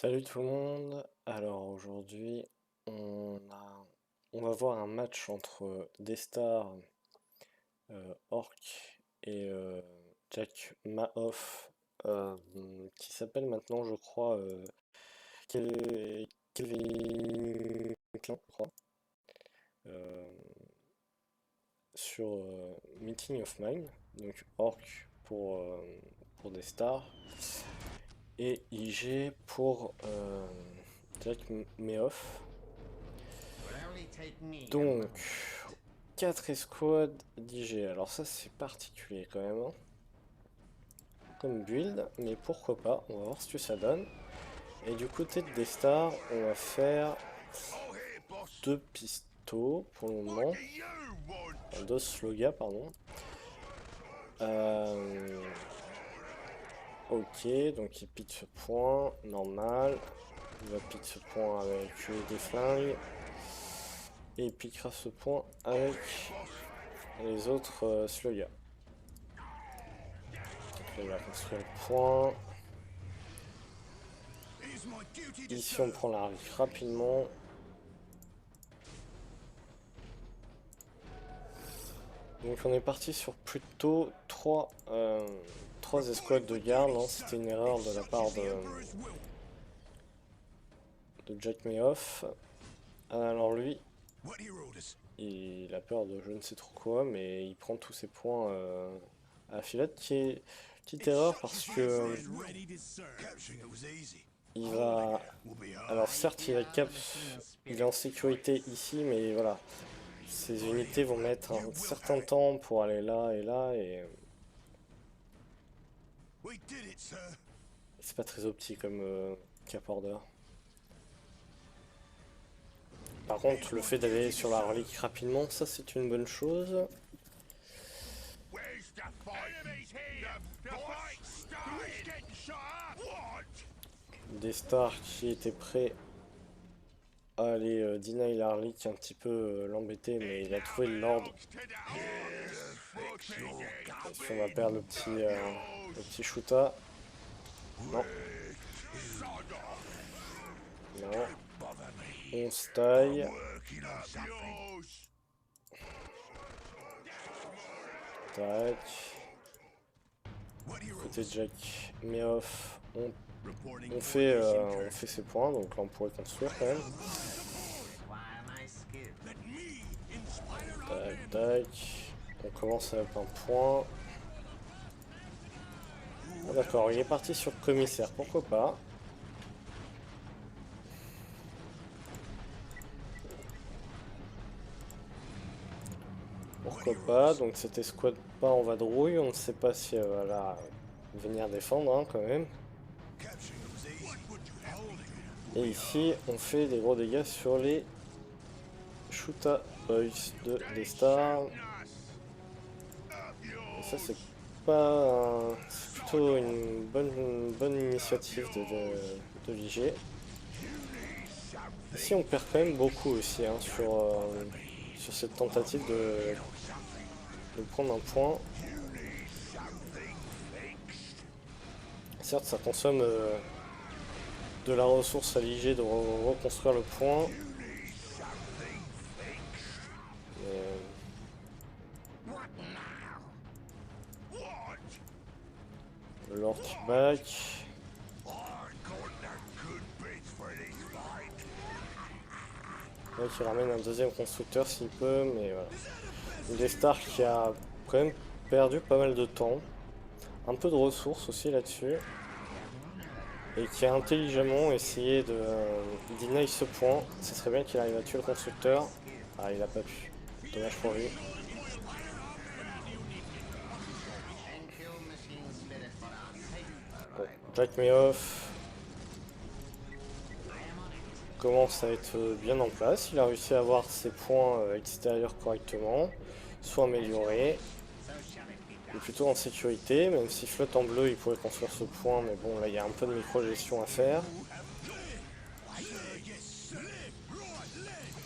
Salut tout le monde. Alors aujourd'hui, on va voir un match entre Destar, Orc et Jack Mahoff, euh, qui s'appelle maintenant, je crois, Kelvin Klein, je crois, euh, sur Meeting of Mind. Donc Orc pour Destar et IG pour Jack Mahoff. Donc, 4 escouades d'IG. Alors ça c'est particulier quand même, hein, comme build, mais pourquoi pas, on va voir ce que ça donne. Et du côté de Destar, on va faire 2 pistos pour le moment. Enfin, 2 slogas, pardon. Ok, donc il pique ce point, normal. Il va piquer ce point avec des flingues. Et il piquera ce point avec les autres slogas. On va construire le point. Ici on prend la rive rapidement. Donc on est parti sur plutôt 3 escouades de garde, hein. C'était une erreur de la part de Jack Mayoff. Alors lui, il a peur de je ne sais trop quoi, mais il prend tous ses points à la filette, qui est petite erreur parce que il va... Alors certes il est en sécurité ici, mais voilà, ces unités vont mettre un certain temps pour aller là et là, et c'est pas très optique comme cap order. Par contre, le fait d'aller sur la relique rapidement, ça c'est une bonne chose. Des stars qui étaient prêts à aller deny la relique, un petit peu l'embêter, mais il a trouvé le lord. Si on va perdre le petit shoota. Non. Non. On se taille. Tac. Côté Jack Mayoff, on fait ses points, donc là on pourrait construire quand même. Tac, tac. On commence avec un point. Oh, d'accord, il est parti sur commissaire, pourquoi pas. Pourquoi pas, donc cette escouade pas en vadrouille, on ne sait pas si elle va là venir défendre, hein, quand même. Et ici, on fait des gros dégâts sur les Shoota Boys de Destar. Et ça, c'est pas c'est plutôt une bonne initiative de l'IG. Ici, on perd quand même beaucoup aussi, hein, sur cette tentative de prendre un point. Certes, ça consomme de la ressource à l'IG de reconstruire le point. Le Lord qui back. Là, qui ramène un deuxième constructeur s'il peut, mais voilà. Destar qui a quand même perdu pas mal de temps. Un peu de ressources aussi là-dessus. Et qui a intelligemment essayé de deny ce point. Ce serait bien qu'il arrive à tuer le constructeur. Ah, il a pas pu. Dommage pour lui. Bon, Jack Mayoff commence à être bien en place. Il a réussi à avoir ses points extérieurs correctement, soit améliorés. Il est plutôt en sécurité, même si flotte en bleu, il pourrait construire ce point, mais bon, là il y a un peu de micro-gestion à faire.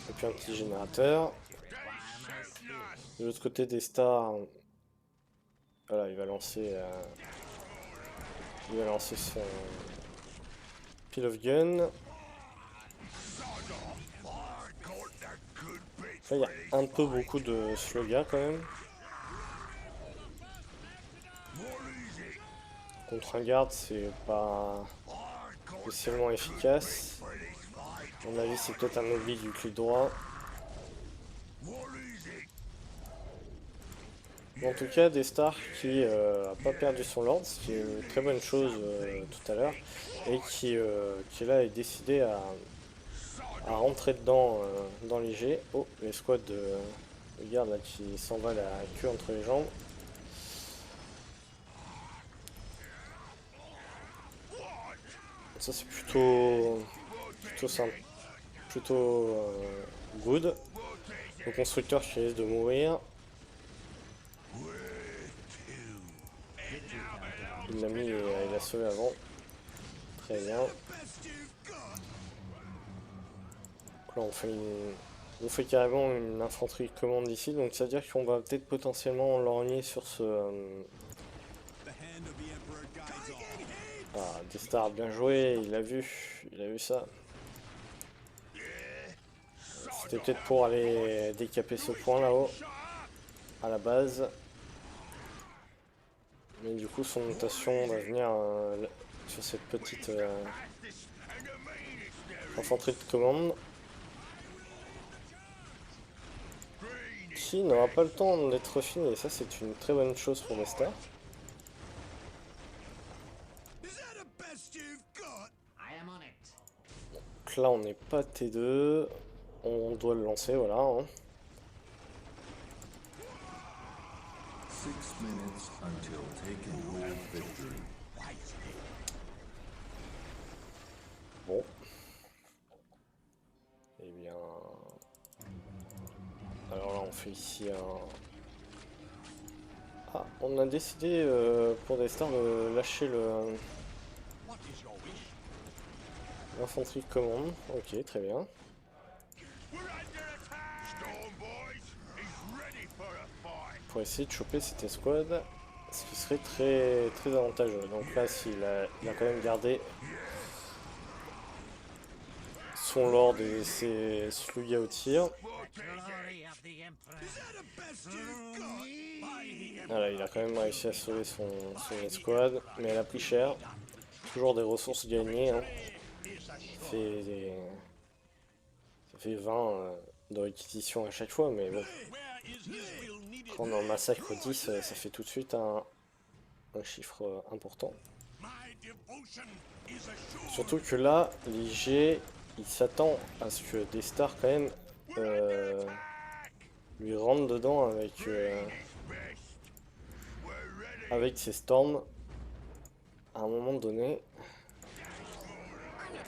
Et puis un petit générateur. De l'autre côté des stars, voilà, il va lancer son Pile of gun. Là, il y a un peu beaucoup de slogas quand même. Contre un garde, c'est pas spécialement efficace. À mon avis, c'est peut-être un oubli du clic droit. En tout cas, Destar qui a pas perdu son lord, ce qui est une très bonne chose tout à l'heure, et qui là est décidé à rentrer dedans dans les G. Oh, l'escouade de garde là qui s'en va la queue entre les jambes. Ça c'est plutôt simple, plutôt good. Le constructeur qui risque de mourir. Il l'a mis et il l'a sauvé avant. Très bien. Donc là on fait carrément une infanterie de commande ici, donc ça veut dire qu'on va peut-être potentiellement lorgner sur ce... Ah, Destar, bien joué, il a vu ça. C'était peut-être pour aller décaper ce point là-haut, à la base. Mais du coup son notation va venir sur cette petite infanterie de commande. Qui n'aura pas le temps d'être fini, et ça c'est une très bonne chose pour Destar. Donc là on n'est pas T2, on doit le lancer, voilà. Hein. Bon. Eh bien... Alors là on fait ici un... Ah, on a décidé pour Destar de lâcher l'infanterie de commande. Ok, très bien. Pour essayer de choper cette escouade, ce qui serait très avantageux. Donc là, il a quand même gardé son lord et ses slugas au tir. Voilà, il a quand même réussi à sauver son escouade, mais elle a pris cher. Toujours des ressources gagnées. Hein. Ça fait 20 de réquisition à chaque fois, mais bon. Quand on en massacre 10, ça fait tout de suite un chiffre important. Surtout que là, les G, il s'attend à ce que Destar quand même lui rentre dedans avec ses storms à un moment donné.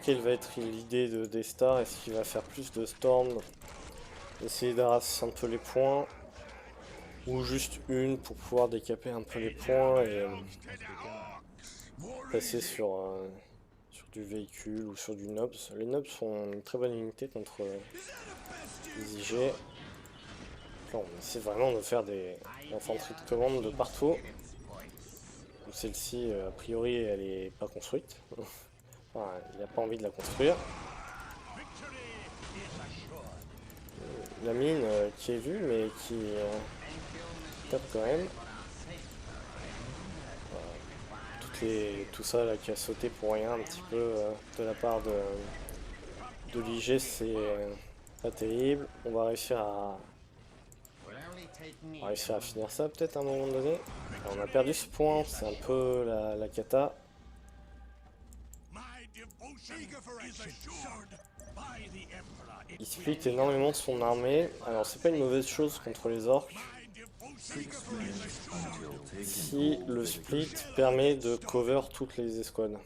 Quelle va être l'idée de Destar? Est-ce qu'il va faire plus de storms? Essayer d'arraser un peu les points? Ou juste une pour pouvoir décaper un peu les points et passer sur du véhicule ou sur du Nobs. Les Nobs sont une très bonne unité contre les IG. Là, on essaie vraiment de faire des infanteries de commande de partout. Celle-ci, a priori, elle est pas construite. Enfin, il n'a pas envie de la construire. La mine qui est vue, mais qui tape quand même. Tout ça là qui a sauté pour rien un petit peu de la part de l'IG, c'est pas terrible. On va réussir à finir ça peut-être à un moment donné. Alors, on a perdu ce point, c'est un peu la cata. Il split énormément de son armée. Alors c'est pas une mauvaise chose contre les orques. Si le split permet de cover toutes les escouades.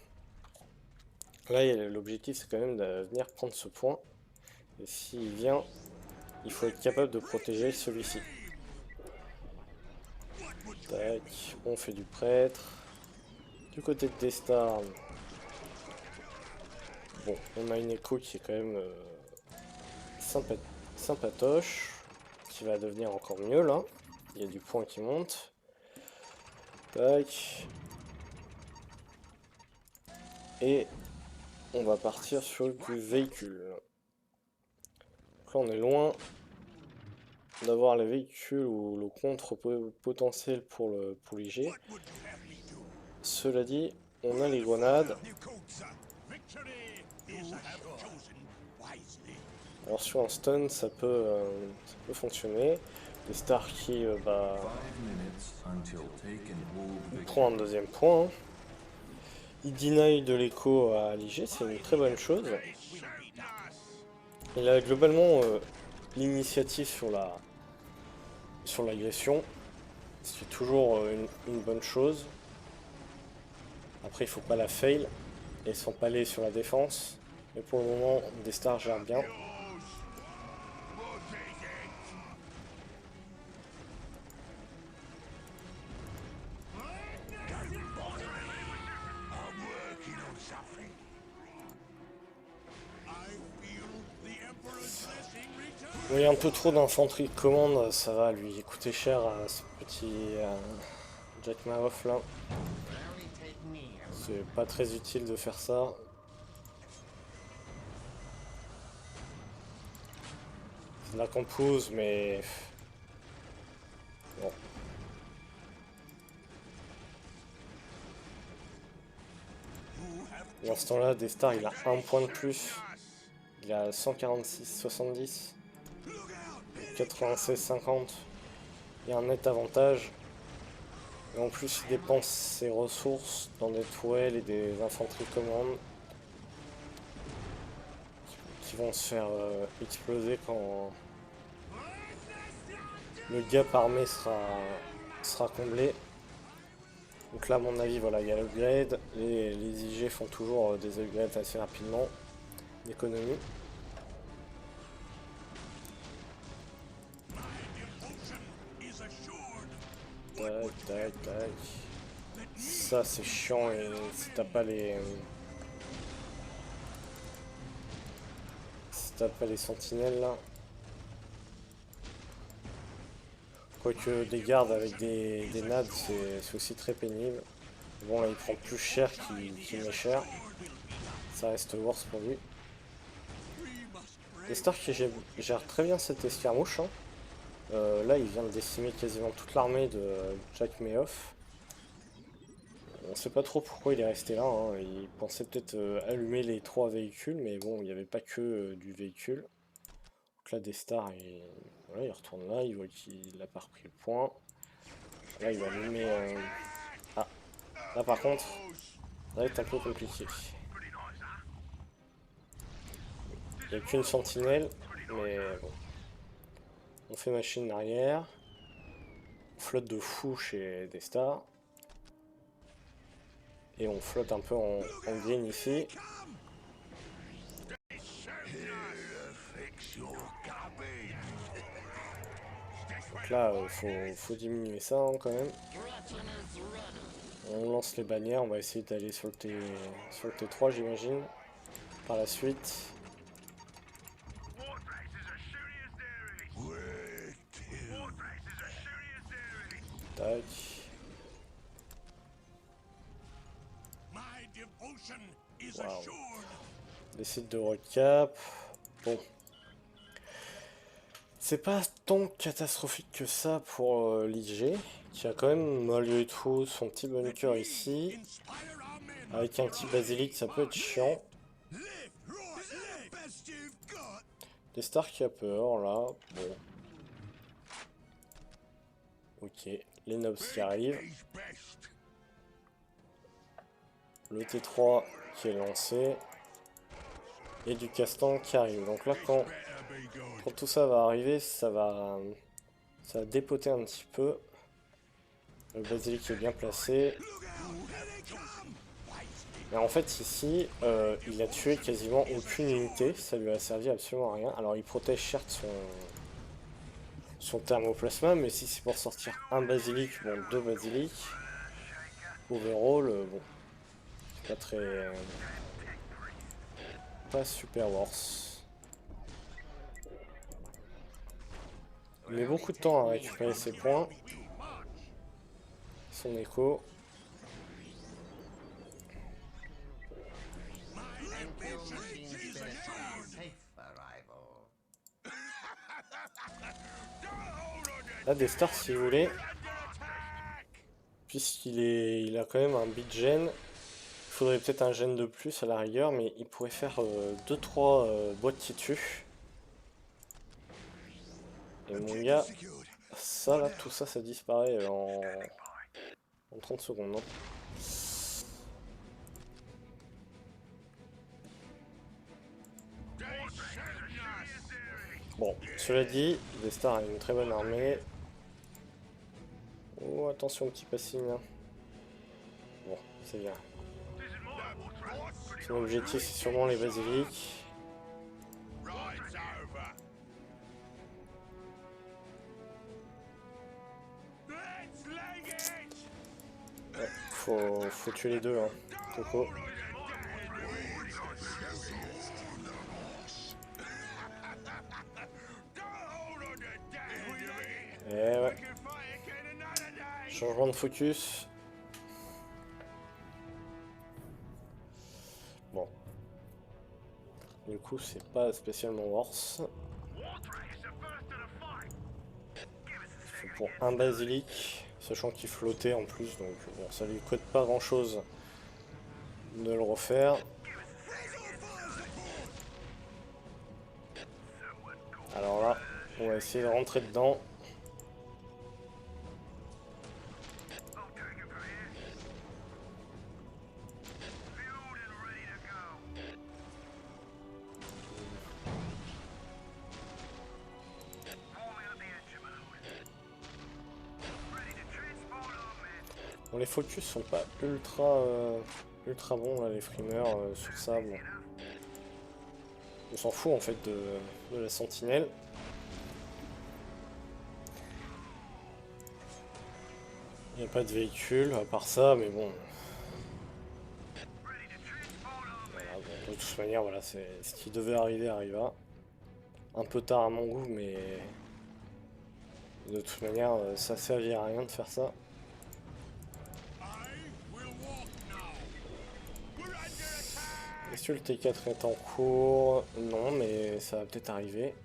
Là l'objectif c'est quand même de venir prendre ce point. Et s'il vient, il faut être capable de protéger celui-ci. Tac, on fait du prêtre. Du côté de Destar, bon, on a une écho qui est quand même sympatoche, qui va devenir encore mieux là. Il y a du point qui monte. Tac. Et on va partir sur du véhicule. Donc là on est loin d'avoir les véhicules ou le contre-potentiel pour l'IG. Cela dit, on a les grenades. Alors sur un stun, ça peut fonctionner. Les stars qui prend un deuxième point. Il deny de l'écho à l'IG, c'est une très bonne chose. Il a globalement l'initiative sur l'agression, ce qui est toujours une bonne chose. Après, il faut pas la fail et s'empaler sur la défense. Mais pour le moment, des stars gèrent bien. Oui, un peu trop d'infanterie de commande, ça va lui coûter cher à ce petit Jack Mahoff là. C'est pas très utile de faire ça. C'est de la compose, mais bon. Dans ce temps-là, des stars, il a un point de plus. Il a 146-70. 96-50. Il y a un net avantage. Et en plus, il dépense ses ressources dans des tourelles et des infanteries commandes qui vont se faire exploser quand le gap armé sera comblé. Donc là, à mon avis, voilà, il y a l'upgrade. Les IG font toujours des upgrades assez rapidement d'économie. Tac, tac, tac. Ça, c'est chiant et si t'as pas les... Si t'as pas les sentinelles là. Quoique des gardes avec des nades, c'est aussi très pénible. Bon, là, il prend plus cher qu'il met cher. Ça reste worse pour lui. Les stars qui gèrent très bien cette escarmouche. Hein. Là, il vient de décimer quasiment toute l'armée de Jack Mahoff. On sait pas trop pourquoi il est resté là. Hein. Il pensait peut-être allumer les 3 véhicules, mais bon, il n'y avait pas que du véhicule. Donc là, des stars, voilà, il retourne là, il voit qu'il n'a pas repris le point. Là, il va allumer... Ah, là par contre, ça va être un peu compliqué. Il n'y a qu'une sentinelle, mais bon. On fait machine arrière. On flotte de fou chez des stars. Et on flotte un peu en green ici. Donc là, faut diminuer ça hein, quand même. On lance les bannières, on va essayer d'aller sur le T3 j'imagine. Par la suite. Tac. Wow. Décide de recap. Bon. C'est pas tant catastrophique que ça pour l'IG, qui a quand même malgré tout son petit bunker ici. Avec un petit basilic, ça peut être chiant. Des stars qui a peur là. Bon. Ok, les nobs qui arrivent. Le T3 qui est lancé. Et du castan qui arrive. Donc là quand tout ça va arriver, ça va dépoter un petit peu. Le basilic est bien placé. Et en fait ici, il a tué quasiment aucune unité, ça lui a servi absolument à rien. Alors il protège certes son thermoplasma, mais si c'est pour sortir un basilic, bon 2 basilics, overall, bon, c'est pas très... pas super worse. Il met beaucoup de temps à récupérer ses points. Son écho. Là, des stars si vous voulez. Il a quand même un beat gen. Il faudrait peut-être un gen de plus à la rigueur, mais il pourrait faire 2-3 boîtes qui tuent. Et mon gars, ça là, tout ça, ça disparaît en 30 secondes, non? Bon, cela dit, Destar a une très bonne armée. Oh, attention au petit passing là. Bon, c'est bien. Son objectif, c'est sûrement les basiliques. Ouais, faut tuer les deux, hein. Coco. Et ouais. Changement de focus. Bon. Du coup, c'est pas spécialement worse. Pour un basilic, sachant qu'il flottait en plus, donc bon, ça lui coûte pas grand chose de le refaire. Alors là, on va essayer de rentrer dedans. Bon, les focus sont pas ultra bons là, les frimeurs sur ça. Bon. On s'en fout en fait de la sentinelle. Il n'y a pas de véhicule à part ça, mais bon. Voilà, bon, de toute manière, voilà, c'est ce qui devait arriver arriva. Un peu tard à mon goût, mais de toute manière, ça servit à rien de faire ça. Est-ce que le T4 est en cours? Non, mais ça va peut-être arriver.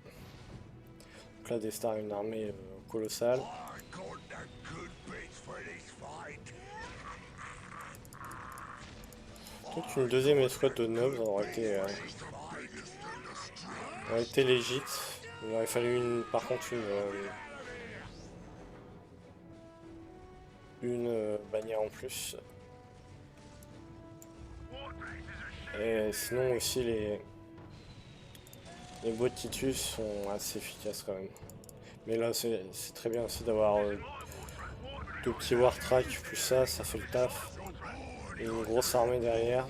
Donc là, Destar a une armée colossale. Peut-être une deuxième escouade de nobles aurait été légite. Il aurait fallu par contre une bannière en plus. Et sinon aussi les bots de Titus sont assez efficaces quand même. Mais là c'est très bien aussi d'avoir deux petits Wartrack plus ça fait le taf. Et une grosse armée derrière.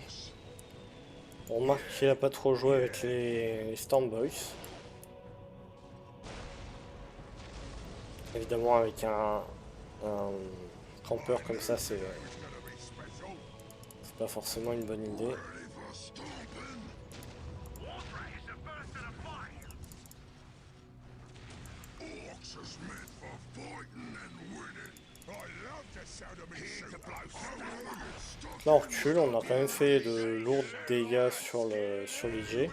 On remarque qu'il a pas trop joué avec les Storm Boys. Évidemment avec un campeur comme ça c'est pas forcément une bonne idée. Là on recule, on a quand même fait de lourds dégâts sur l'IG.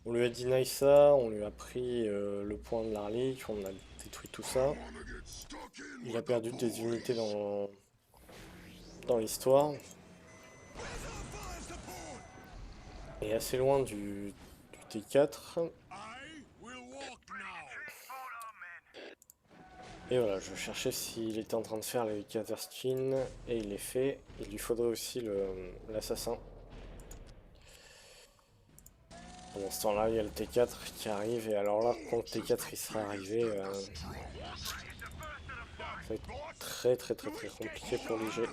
On lui a deny ça, on lui a pris le point de l'Arlic, on a détruit tout ça. Il a perdu des unités dans l'histoire. Et assez loin du T4. Et voilà, je cherchais s'il était en train de faire les Kazarskin, et il est fait. Il lui faudrait aussi l'assassin. Pendant ce temps-là, il y a le T4 qui arrive, et alors là, quand le T4 il sera arrivé, ça va être très compliqué pour l'IG.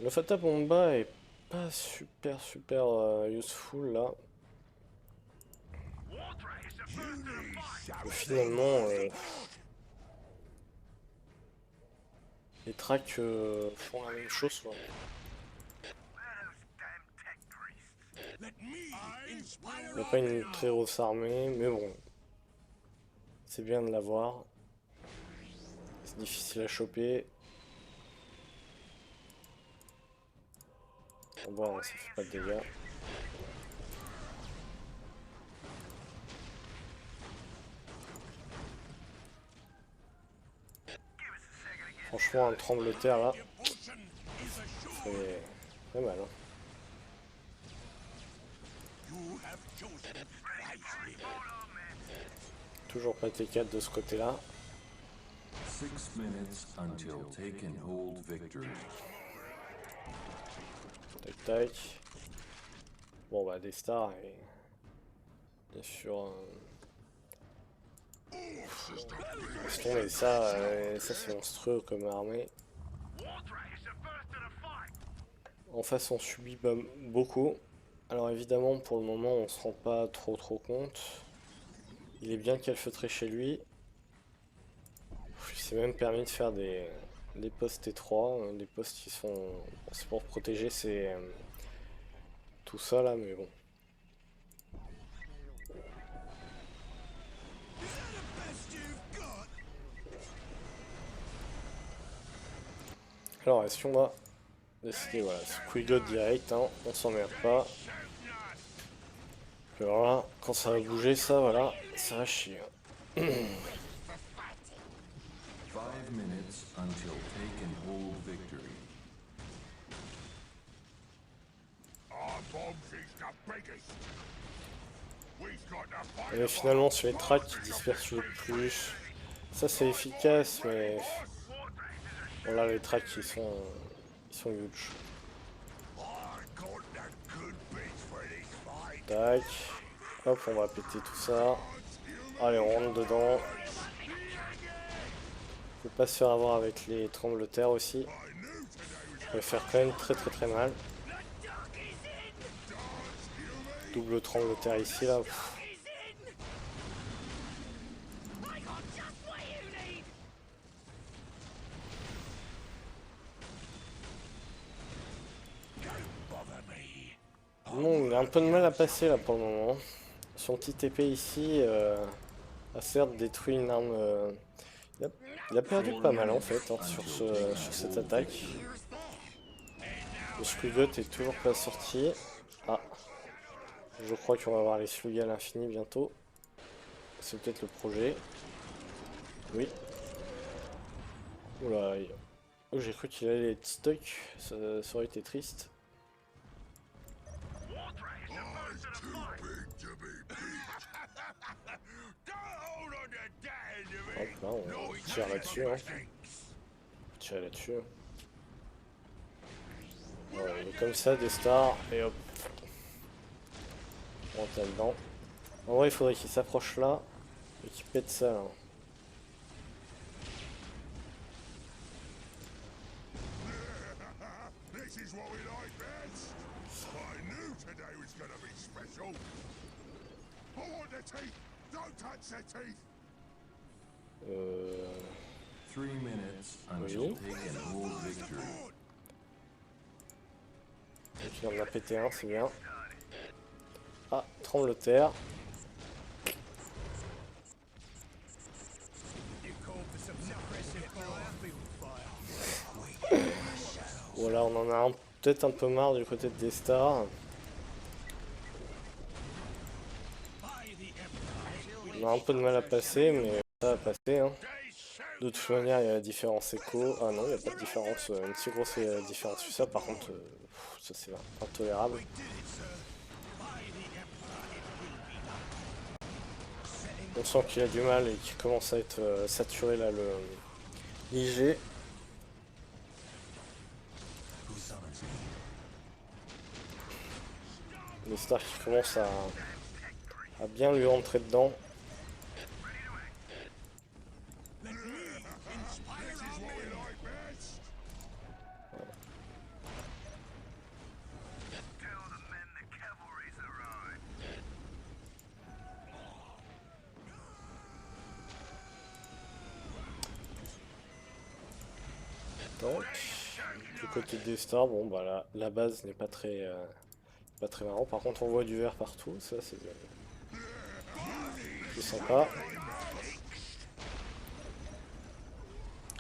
Le Fata Bomba est pas super useful là. Finalement, les tracks font la même chose. Quoi. Il n'a pas une très grosse armée, mais bon, c'est bien de l'avoir. C'est difficile à choper. Bon, ça fait pas de dégâts. Franchement, un tremblement-de-terre là, c'est mal. Hein. Toujours pas T4 de ce côté-là. 6 minutes until take and hold victory. Tac tac. Bon bah des stars et bien sûr. Laisse tomber ça, ça c'est monstrueux comme armée. En face on subit beaucoup. Alors évidemment pour le moment on se rend pas trop compte. Il est bien calfeutré chez lui. Il s'est même permis de faire des postes T3, des postes qui sont... C'est pour protéger tout ça là, mais bon. Alors est-ce qu'on va décider, voilà, Squiggle direct, hein, on s'emmerde pas. Alors là, quand ça va bouger ça, voilà, ça va chier. 5 minutes until take and hold victory. Et finalement sur les tracks qui dispersent le plus, ça c'est efficace, mais voilà, les tracks ils sont huge. Tac, hop, on va péter tout ça. Allez, on rentre dedans. Faut pas se faire avoir avec les tremblements de terre aussi. Ça va faire quand même très mal. Double tremblement de terre ici là. Pff. Bon, il a un peu de mal à passer là pour le moment. Son petit épée ici a certes détruit une arme. Il a perdu pas mal en fait hein, sur cette attaque. Le Slugot est toujours pas sorti. Ah, je crois qu'on va avoir les Slugs à l'infini bientôt. C'est peut-être le projet. Oui. Oula, oh, j'ai cru qu'il allait être stuck. Ça aurait été triste. Hop là, on tire là-dessus. Hein. On tire là-dessus. Ouais, il est comme ça, des stars, et hop. On rentre là-dedans. En vrai, il faudrait qu'il s'approche là et qu'il pète ça là. Euh... 3 minutes until Oui. take and hold victory. Donc il en a pété un, c'est bien. Ah, tremble terre. Voilà, on en a peut-être un peu marre du côté de Destar. On a un peu de mal à passer, mais ça va passer. Hein. De toute manière, il y a la différence écho. Ah non, il n'y a pas de différence, une si grosse différence sur ça. Par contre, ça c'est intolérable. On sent qu'il a du mal et qu'il commence à être saturé là, le l'IG. Les stars qui commencent à bien lui rentrer dedans. Donc, du côté des stars, bon bah la base n'est pas très marrant. Par contre, on voit du vert partout, ça c'est sympa.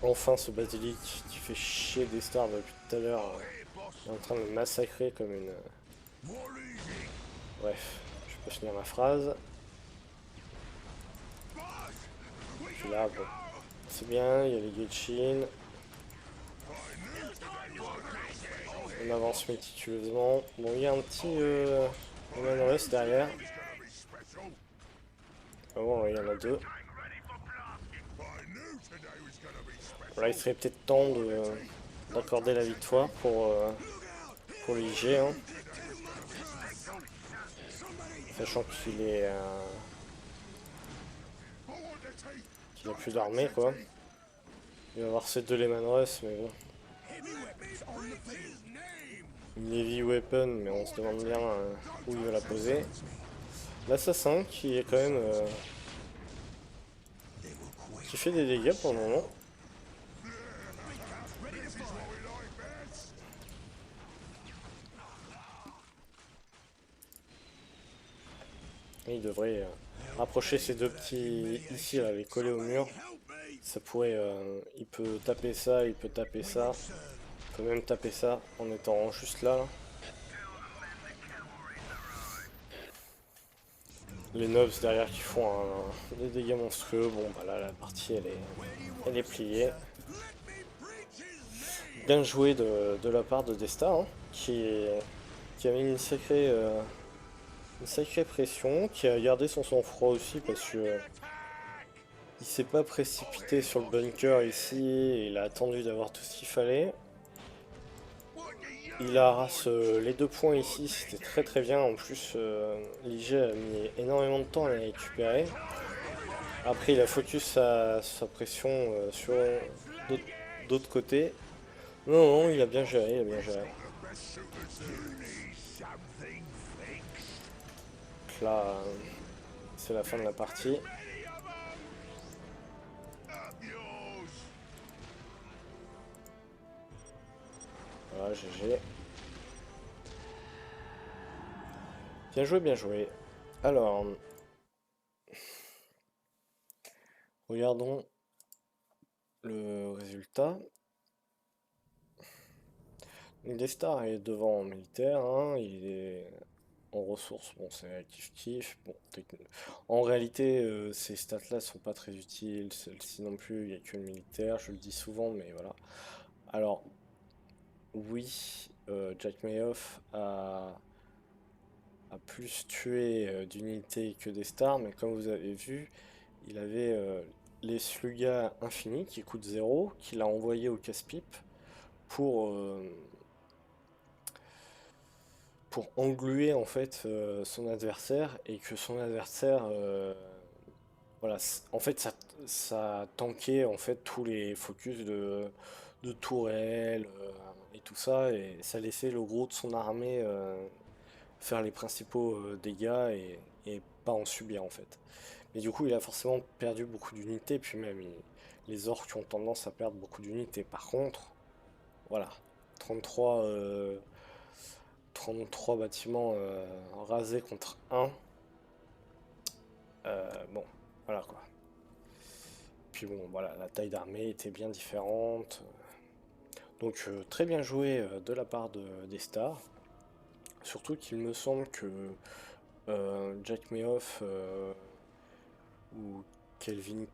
Enfin, ce basilic qui fait chier des stars depuis tout à l'heure est en train de me massacrer comme une Bref, je peux finir ma phrase. Puis là, bon, c'est bien, il y a les Genshin. On avance méticuleusement. Bon, il y a un petit Human Rush derrière. Ah bon, il y en a deux. Là, il serait peut-être temps d'accorder la victoire pour l'IG, hein. Sachant qu'il a plus d'armée, quoi. Il va avoir ses deux Lehman Russ, mais bon. Une heavy weapon, mais on se demande bien où il va la poser. L'assassin qui est quand même qui fait des dégâts pour le moment. Et il devrait rapprocher ces deux petits ici, là, les coller au mur. Ça pourrait, il peut taper ça, il peut taper ça, il peut même taper ça en étant juste là. Les nobs derrière qui font des dégâts monstrueux. Bon, bah là, la partie elle est pliée. Bien joué de la part de Desta, hein, qui a mis une sacrée pression, qui a gardé son sang-froid aussi parce que il s'est pas précipité sur le bunker ici, il a attendu d'avoir tout ce qu'il fallait. Il a rase les 2 points ici, c'était très bien. En plus, l'IG a mis énormément de temps à les récupérer. Après, il a focus sa pression sur d'autres côtés. Non, il a bien géré, il a bien géré. Donc là, c'est la fin de la partie. Voilà, GG. Bien joué, bien joué. Alors, regardons le résultat. Destar est devant en militaire, hein, il est en ressources, bon c'est kiff-kiff. Bon, en réalité, ces stats-là sont pas très utiles, celle-ci non plus, il n'y a que le militaire, je le dis souvent, mais voilà. Alors, oui, Jack Mayoff a plus tué d'unités que des stars, mais comme vous avez vu, il avait les Slugas infinis qui coûtent 0, qu'il a envoyé au casse-pipe pour, euh, pour engluer en fait son adversaire et que son adversaire voilà, en fait ça tankait en fait tous les focus de tourelles et tout ça, et ça laissait le gros de son armée faire les principaux dégâts et pas en subir en fait. Mais du coup il a forcément perdu beaucoup d'unités, puis même les orques ont tendance à perdre beaucoup d'unités. Par contre, voilà, 33 33 bâtiments rasés contre 1. Bon, voilà quoi. Puis bon, voilà, la taille d'armée était bien différente. Donc très bien joué de la part des stars. Surtout qu'il me semble que Jack Meoff ou Kelvin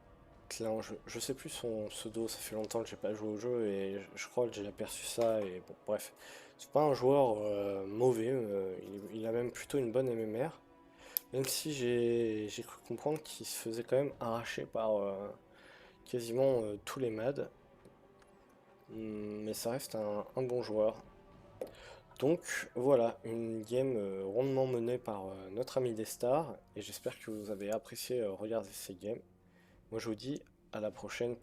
Klein, je sais plus son pseudo, ça fait longtemps que j'ai pas joué au jeu et je crois que j'ai aperçu ça. Et bon, bref, c'est pas un joueur mauvais, il a même plutôt une bonne MMR. Même si j'ai cru comprendre qu'il se faisait quand même arracher par quasiment tous les MAD. Mais ça reste un bon joueur. Donc voilà, une game rondement menée par notre ami Destar. Et j'espère que vous avez apprécié regarder ces games. Moi je vous dis à la prochaine